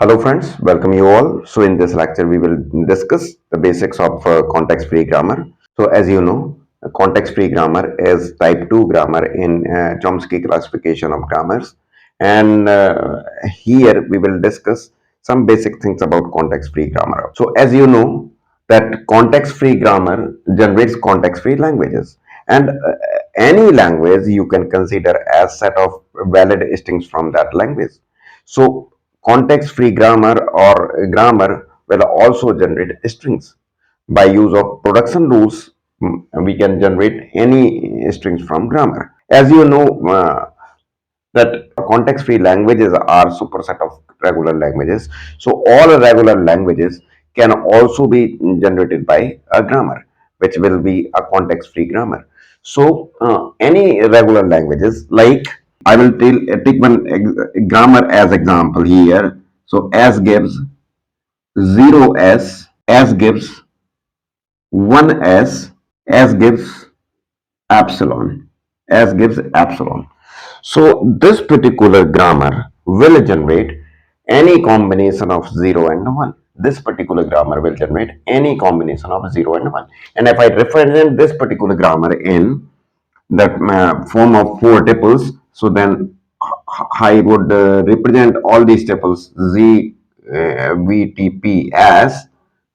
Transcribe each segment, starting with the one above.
Hello friends, welcome you all. So in this lecture we will discuss the basics of context-free grammar. So as you know, context-free grammar is type 2 grammar in Chomsky classification of grammars. And here we will discuss some basic things about context-free grammar. So as you know that context-free grammar generates context-free languages. And any language you can consider as set of valid strings from that language. So context-free grammar or grammar will also generate strings. By use of production rules, we can generate any strings from grammar. As you know, that context-free languages are superset of regular languages. So all regular languages can also be generated by a grammar, which will be a context-free grammar. So any regular languages, like I will take one grammar as example here. So as gives 0s, as gives 1s, as gives epsilon, as gives epsilon. So this particular grammar will generate any combination of 0 and 1. This particular grammar will generate any combination of 0 and 1. And if I represent this particular grammar in the form of four tuples, so then I would represent all these tuples z, v, t, p as,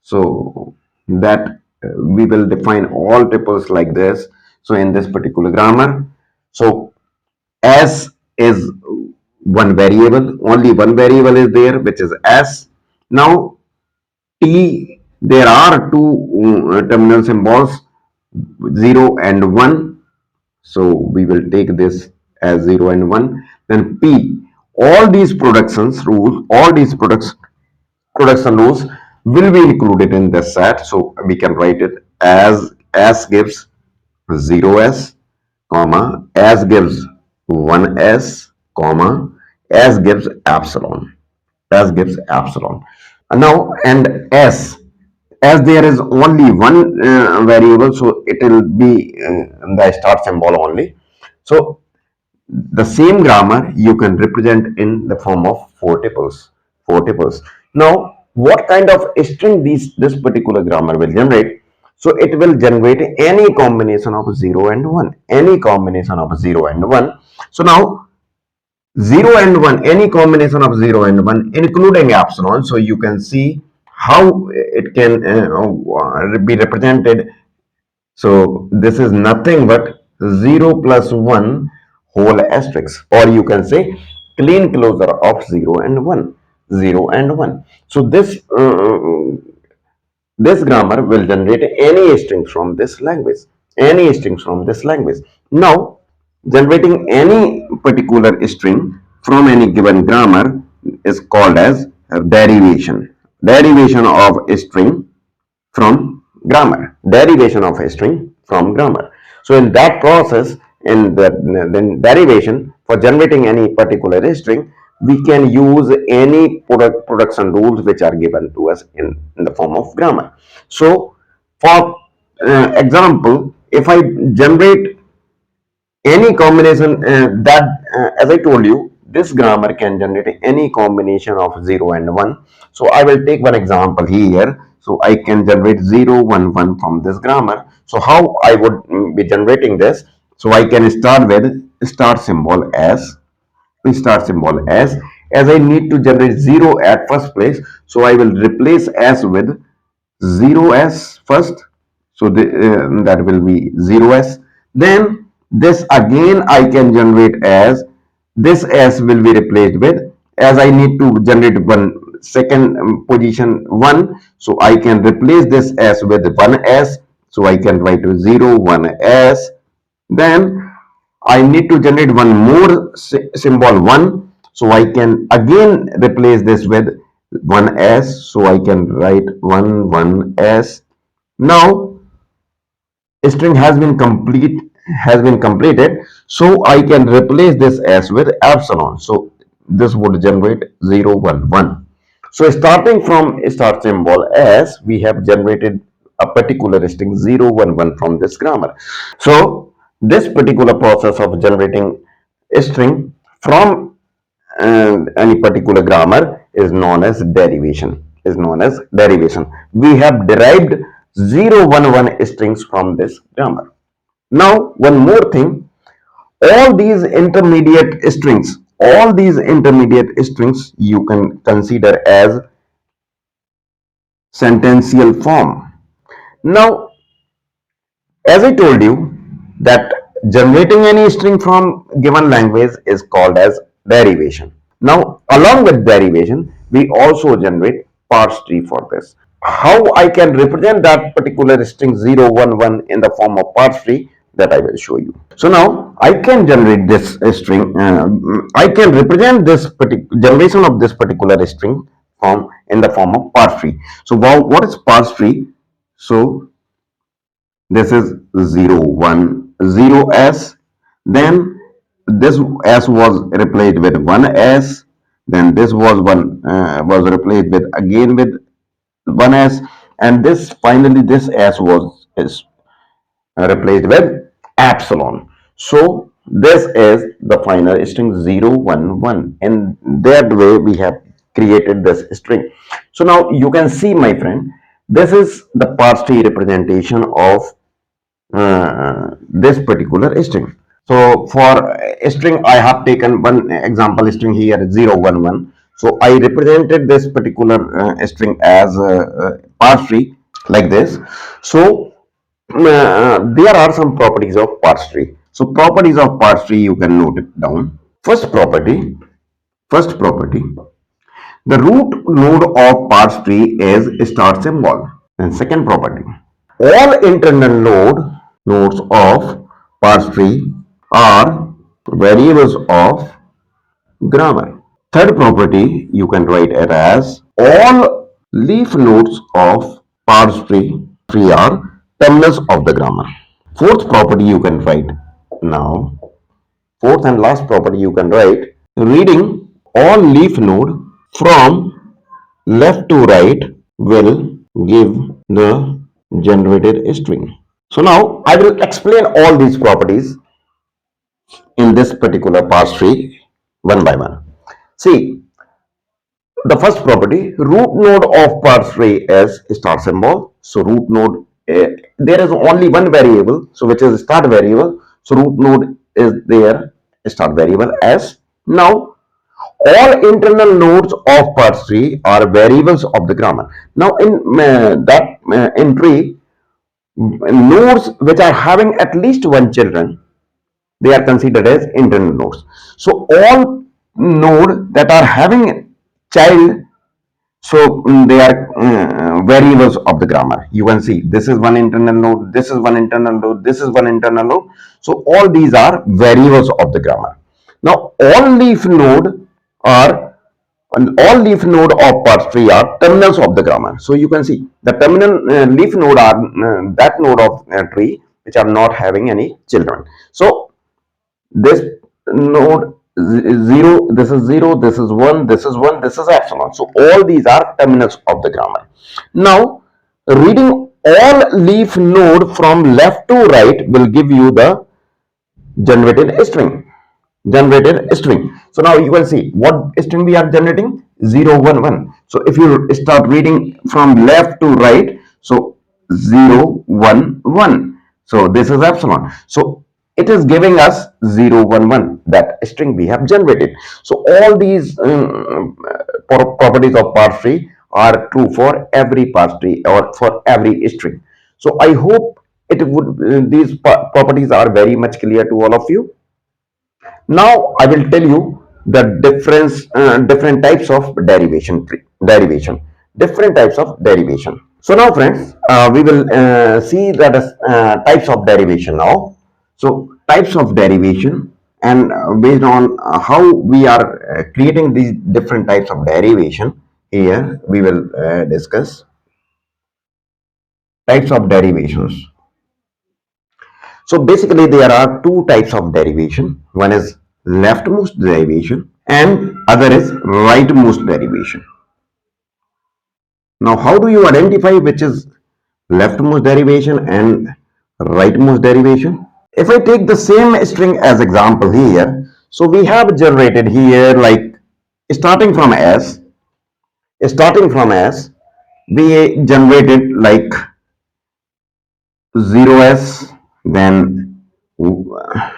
so that we will define all tuples like this. So in this particular grammar, so s is one variable, only one variable is there, which is s. Now t, there are two terminal symbols, 0 and 1. So we will take this as 0 and 1. Then p, all these productions rules, all these production rules will be included in this set. So we can write it as s gives 0s, comma, as gives 1s, comma, as gives epsilon, as gives epsilon. Now and as there is only one variable, so it will be the start symbol only. So the same grammar you can represent in the form of four tuples. Four tuples. Now, what kind of string this particular grammar will generate? So it will generate any combination of 0 and 1. Any combination of 0 and 1. So now 0 and 1, any combination of 0 and 1, including epsilon. So you can see how it can be represented. So this is nothing but 0 plus 1 whole asterisk, or you can say clean closure of 0 and 1. 0 and 1. So this grammar will generate any strings from this language. Any strings from this language. Now, generating any particular string from any given grammar is called as derivation. Derivation of a string from grammar. Derivation of a string from grammar. So in that process, in the derivation, for generating any particular string, we can use any production rules which are given to us in the form of grammar. So for example, if I generate any combination that as I told you, this grammar can generate any combination of 0 and 1. So I will take one example here. So I can generate 0 1 1 from this grammar. So how I would be generating this? So I can start with start symbol as I need to generate 0 at first place. So I will replace s with 0s first. So that will be 0s. Then this again I can generate as this s will be replaced with, as I need to generate one second position 1. So I can replace this s with 1s. So I can write 0 1s. Then I need to generate one more symbol 1. So I can again replace this with 1s. So I can write 1 1s. Now string has been completed. So I can replace this s with epsilon. So this would generate 0 1 1. So starting from start symbol s, we have generated a particular string 0 1 1 from this grammar. So this particular process of generating a string from any particular grammar is known as derivation. We have derived 011 strings from this grammar. Now, one more thing, all these intermediate strings you can consider as sentential form. Now, as I told you, that generating any string from given language is called as derivation. Now, along with derivation, we also generate parse tree for this. How I can represent that particular string 011 in the form of parse tree, that I will show you. So now I can generate this string. I can represent this generation of this particular string form in the form of parse tree. So what is parse tree? So this is 0 1 0 s, then this s was replaced with 1s, then this was replaced with again with 1s, and this finally this s was is replaced with epsilon. So this is the final string 0 1 1. In that way we have created this string. So now you can see, my friend, this is the parse tree representation of this particular string. So for a string, I have taken one example string here 0 1 1. So I represented this particular string as parse tree like this. So there are some properties of parse tree. So properties of parse tree, you can note it down. First property, the root node of parse tree is star symbol. And second property, all internal nodes of parse tree are variables of grammar. Third property, you can write it as all leaf nodes of parse tree are terminals of the grammar. Fourth property you can write now. Fourth and last property you can write, reading all leaf node from left to right will give the generated string. So now I will explain all these properties in this particular parse tree one by one. See, the first property, root node of parse tree is star symbol. So root node, there is only one variable, so which is start variable. So root node is there, start variable as. Now all internal nodes of parse tree are variables of the grammar. Now in that in tree, nodes which are having at least one children, they are considered as internal nodes. So all node that are having child, so they are variables of the grammar. You can see this is one internal node, this is one internal node, this is one internal node. So all these are variables of the grammar. Now all leaf node of parse tree are terminals of the grammar. So you can see the terminal leaf node are that node of tree which are not having any children. So this node zero, this is zero, this is one, this is one, this is epsilon. So all these are terminals of the grammar. Now reading all leaf node from left to right will give you the generated string. So now you will see what string we are generating, 0 1 1. So if you start reading from left to right, so 0 1 1. So this is epsilon. So it is giving us 0 1 1, that string we have generated. So all these properties of parse tree are true for every parse tree or for every string. So I hope these properties are very much clear to all of you. Now I will tell you the different types of different types of derivation. So now, friends, we will see the types of derivation now. So types of derivation, and based on how we are creating these different types of derivation, here we will discuss types of derivations. So basically there are two types of derivation. One is leftmost derivation and other is rightmost derivation. Now how do you identify which is leftmost derivation and rightmost derivation? If I take the same string as example here, so we have generated here like starting from S, starting from S, we generated like 0s, then 01s,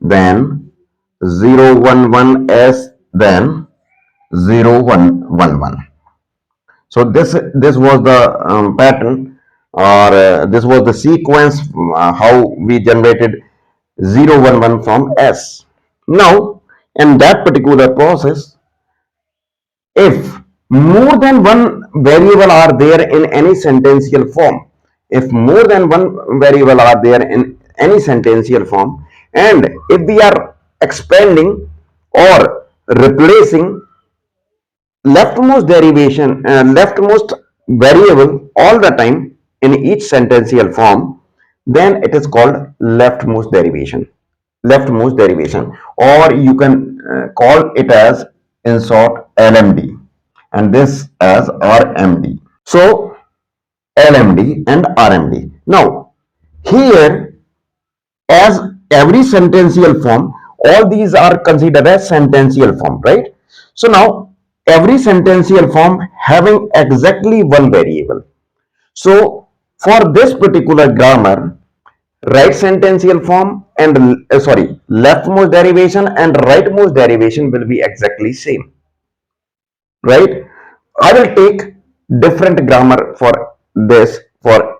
then 011s, then 0111. So this was the pattern, or this was the sequence, how we generated 011 from S. Now, in that particular process, if more than one variable are there in any sentential form, if more than one variable are there in any sentential form, and if we are expanding or replacing leftmost derivation, leftmost variable all the time in each sentential form, then it is called leftmost derivation. Leftmost derivation, or you can call it as, in short, LMD, and this as RMD. So LMD and RMD. Now here, as every sentential form, all these are considered as sentential form, right? So now every sentential form having exactly one variable. So for this particular grammar, right sentential form and leftmost derivation and rightmost derivation will be exactly same, right? I will take different grammar for this, for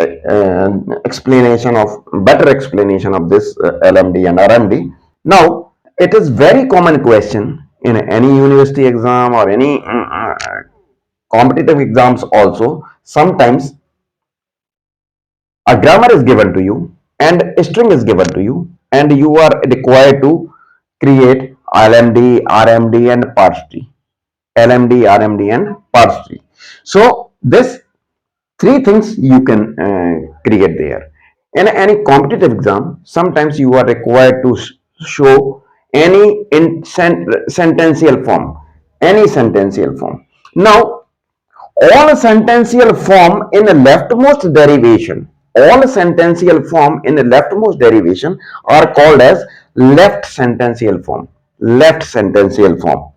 explanation of better explanation of this LMD and RMD. Now it is very common question in any university exam or any competitive exams also. Sometimes a grammar is given to you and a string is given to you, and you are required to create LMD, RMD, and parse tree. LMD, RMD, and parse tree. So this three things you can create there. In any competitive exam, sometimes you are required to show any sentential form, any sentential form. Now all sentential form in the leftmost derivation, all sentential form in the leftmost derivation are called as left sentential form, left sentential form,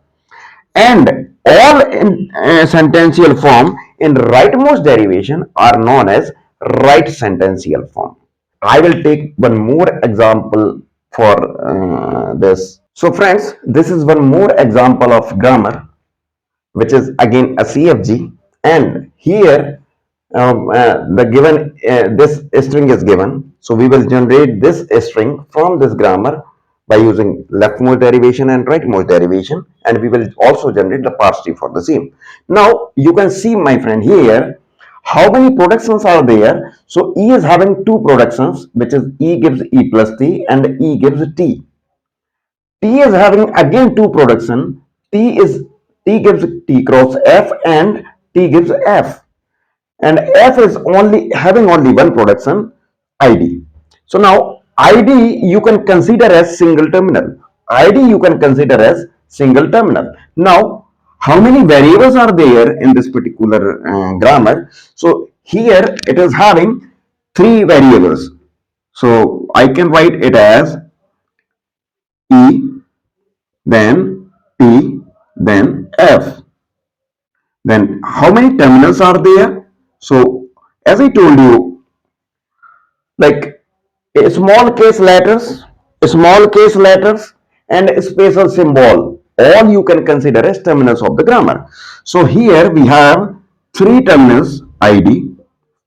and all sentential form in rightmost derivation are known as right sentential form. I will take one more example for this. So friends, this is one more example of grammar, which is again a CFG, and here the given this string is given, so we will generate this string from this grammar by using leftmost derivation and rightmost derivation, and we will also generate the parse tree for the same. Now you can see, my friend, here how many productions are there. So E is having two productions, which is E gives E plus T and E gives T. T is having again two production. T is T gives T cross F and T gives F, and F is only having only one production, ID. So now ID you can consider as single terminal. ID you can consider as single terminal. Now how many variables are there in this particular grammar? So here it is having three variables. So I can write it as E, then T, then F. Then how many terminals are there? So as I told you, like small case letters and special symbol, all you can consider as terminals of the grammar. So here we have three terminals: ID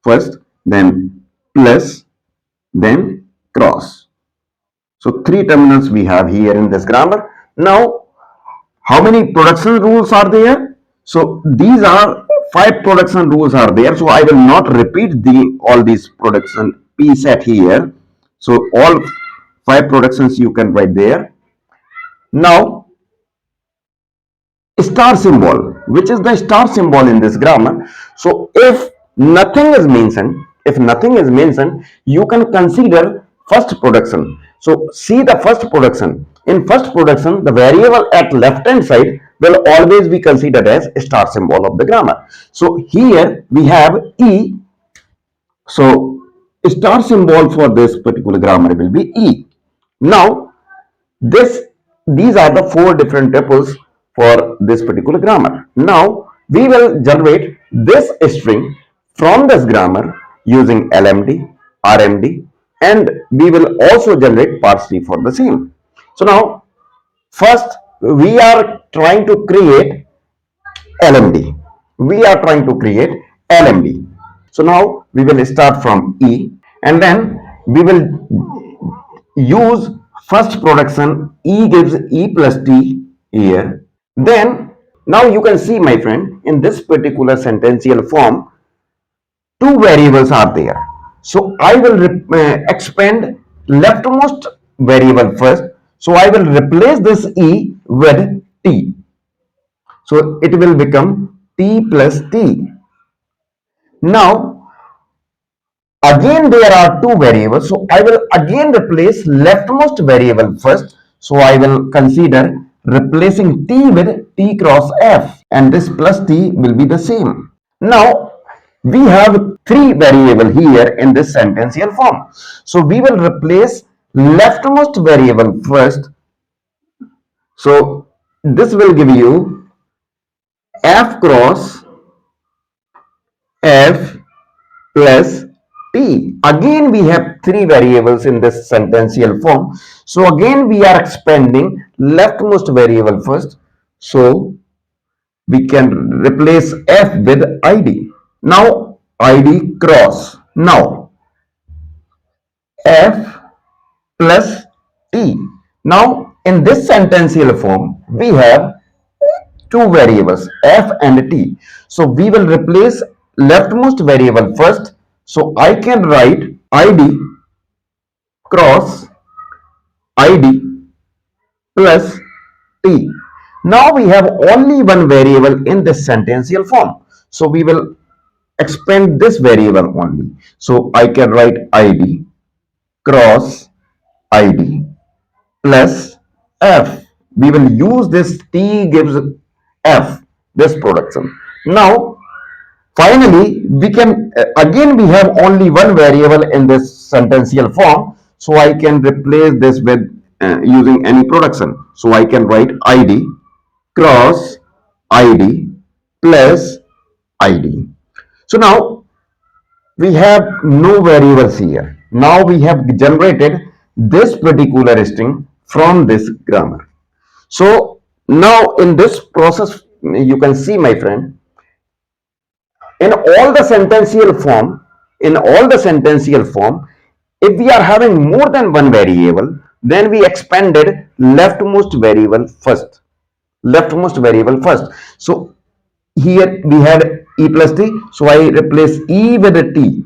first, then plus, then cross. So three terminals we have here in this grammar. Now how many production rules are there? So these are five production rules are there. So I will not repeat all these production p set here. So all five productions you can write there. Now star symbol, which is the star symbol in this grammar. So if nothing is mentioned, you can consider first production. So see the first production. In first production, the variable at left hand side will always be considered as a star symbol of the grammar. So here we have E. So star symbol for this particular grammar will be E. Now this these are the four different tuples for this particular grammar. Now we will generate this string from this grammar using LMD, RMD, and we will also generate parse for the same. So now first we are trying to create LMD. We are trying to create LMD. So now we will start from E, and then we will use first production. E gives E plus T here. Then now you can see, my friend, in this particular sentential form, two variables are there. So I will expand leftmost variable first. So I will replace this E with T. So it will become T plus T. Now again there are two variables, so I will again replace leftmost variable first. So I will consider replacing T with T cross F, and this plus T will be the same. Now we have three variable here in this sentential form, so we will replace leftmost variable first. So this will give you F cross F plus T. Again we have three variables in this sentential form. So again we are expanding leftmost variable first. So we can replace F with ID. Now ID cross. Now F plus T. Now in this sentential form we have two variables F and T. So we will replace leftmost variable first. So I can write ID cross ID plus T. Now we have only one variable in this sentential form. So we will expand this variable only. So I can write ID cross ID plus F. We will use this T gives F, this production. Now finally, we can again we have only one variable in this sentential form, so I can replace this with using any production. So I can write ID cross ID plus ID. So now we have no variables here. Now we have generated this particular string from this grammar. So now in this process, you can see, my friend, in all the sentential form, if we are having more than one variable, then we expanded leftmost variable first. So here we had E plus T, so I replace E with a T,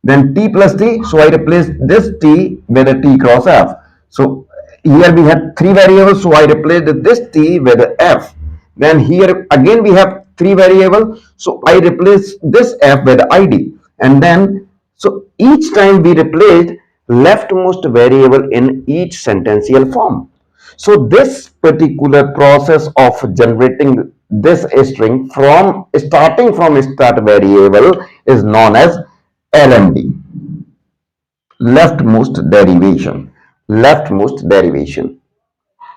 then T plus T, so I replace this T with a T cross F. So here we had three variables, so I replaced this T with F. Then here again we have three variables, so I replace this F with ID. And then so each time we replaced leftmost variable in each sentential form. So this particular process of generating this string from starting from start variable is known as LMD, leftmost derivation, leftmost derivation,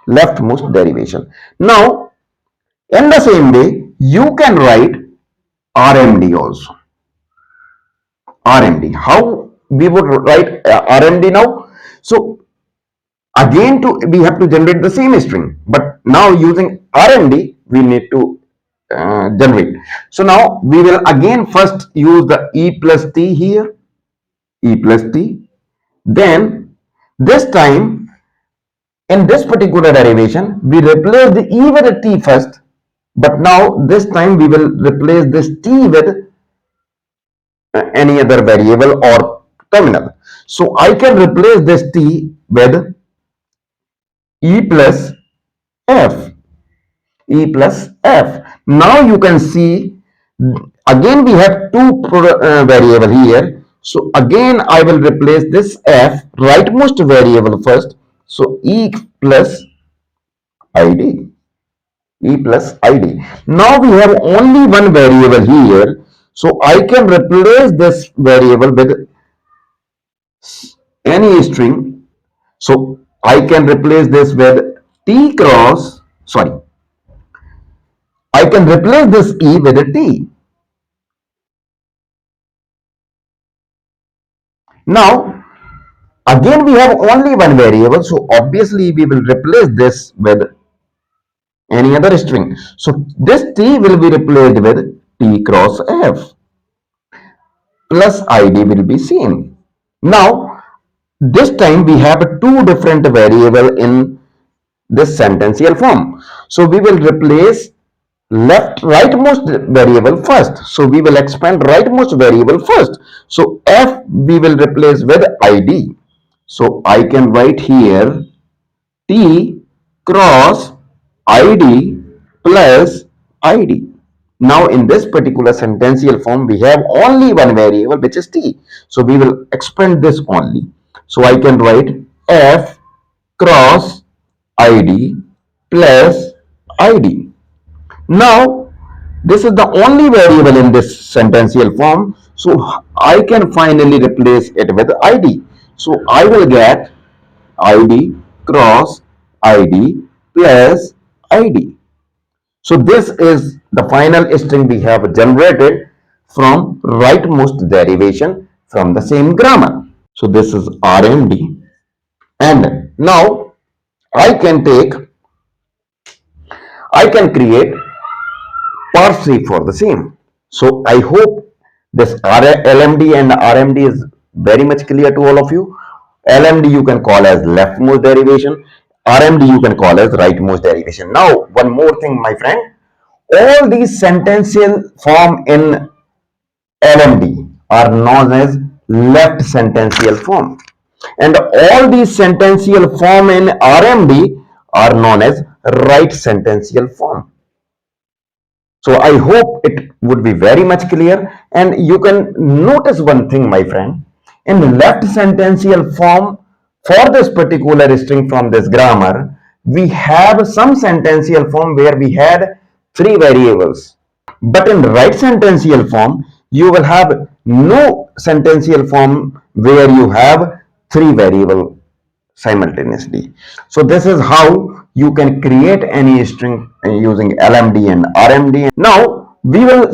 leftmost derivation. Now, in the same way, you can write RMD also. RMD. How we would write RMD now? So again, we have to generate the same string, but now using RMD, we need to generate. So now we will again first use the E plus T here, E plus T. Then this time in this particular derivation, we replace the E with a T first, but now this time we will replace this T with any other variable or terminal. So I can replace this T with E plus F. E plus F. Now you can see again we have two variable here. So again I will replace this F rightmost variable first. So E plus ID. E plus ID. Now we have only one variable here. So I can replace this variable with any string. So I can replace this with T cross, sorry, I can replace this E with a T. Now, again we have only one variable, so obviously we will replace this with any other string. So this T will be replaced with T cross F plus ID will be same. Now, this time we have two different variable in this sentential form. So we will replace rightmost variable first. So we will expand rightmost variable first. So F we will replace with ID. So I can write here T cross ID plus ID. Now in this particular sentential form, we have only one variable which is T. So we will expand this only. So I can write F cross ID plus ID. Now this is the only variable in this sentential form. So I can finally replace it with ID. So I will get ID cross ID plus ID. So this is the final string we have generated from rightmost derivation from the same grammar. So this is RMD, and now I can create parse tree for the same. So I hope this LMD and RMD is very much clear to all of you. LMD you can call as leftmost derivation. RMD you can call as rightmost derivation. Now, one more thing, my friend. All these sentential form in LMD are known as left sentential form. And all these sentential form in RMD are known as right sentential form. So I hope it would be very much clear, and you can notice one thing, my friend. In left sentential form, for this particular string from this grammar, we have some sentential form where we had three variables. But in right sentential form, you will have no sentential form where you have three variable simultaneously. So this is how you can create any string using LMD and RMD. Now we will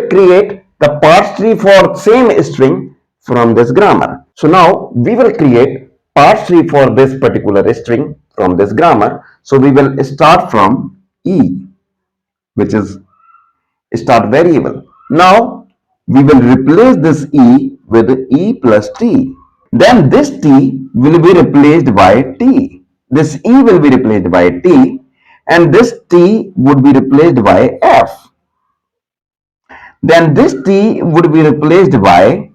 create the parse tree for same string from this grammar. So now we will create parse tree for this particular string from this grammar. So we will start from E, which is start variable. Now we will replace this E with E plus T. Then this T will be replaced by T. This E will be replaced by T, and this T would be replaced by F. Then this T would be replaced by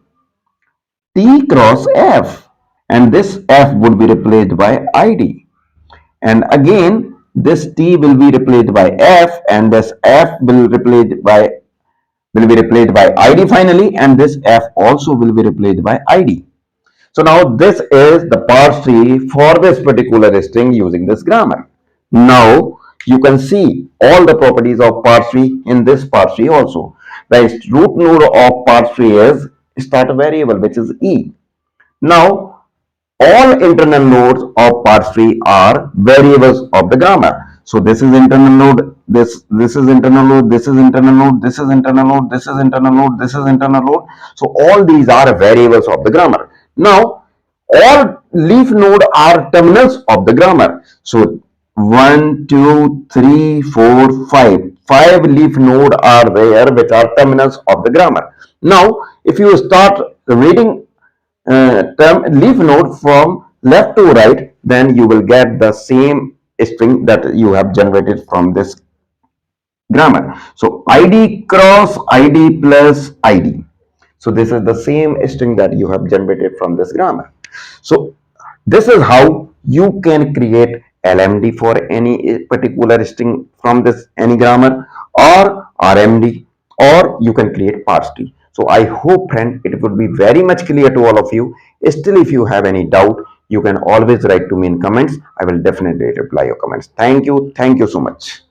T cross F, and this F would be replaced by ID. And again, this T will be replaced by F, and this F will be replaced by ID finally, and this F also will be replaced by ID. So now this is the parse tree for this particular string using this grammar. Now you can see all the properties of parse tree in this parse tree also. The root node of parse tree is start variable, which is E. Now all internal nodes of parse tree are variables of the grammar. So this is internal node, this is internal node, this is internal node, this is internal node, this is internal node, this is internal node. So all these are variables of the grammar. Now all leaf node are terminals of the grammar. So 1, 2, 3, 4, 5. 5 leaf node are there which are terminals of the grammar. Now if you start reading term leaf node from left to right, then you will get the same string that you have generated from this grammar. So ID cross ID plus ID. So this is the same string that you have generated from this grammar. So this is how you can create LMD for any particular string from this any grammar, or RMD, or you can create parse tree. So I hope, friend, it would be very much clear to all of you. Still, if you have any doubt, you can always write to me in comments. I will definitely reply your comments. Thank you so much.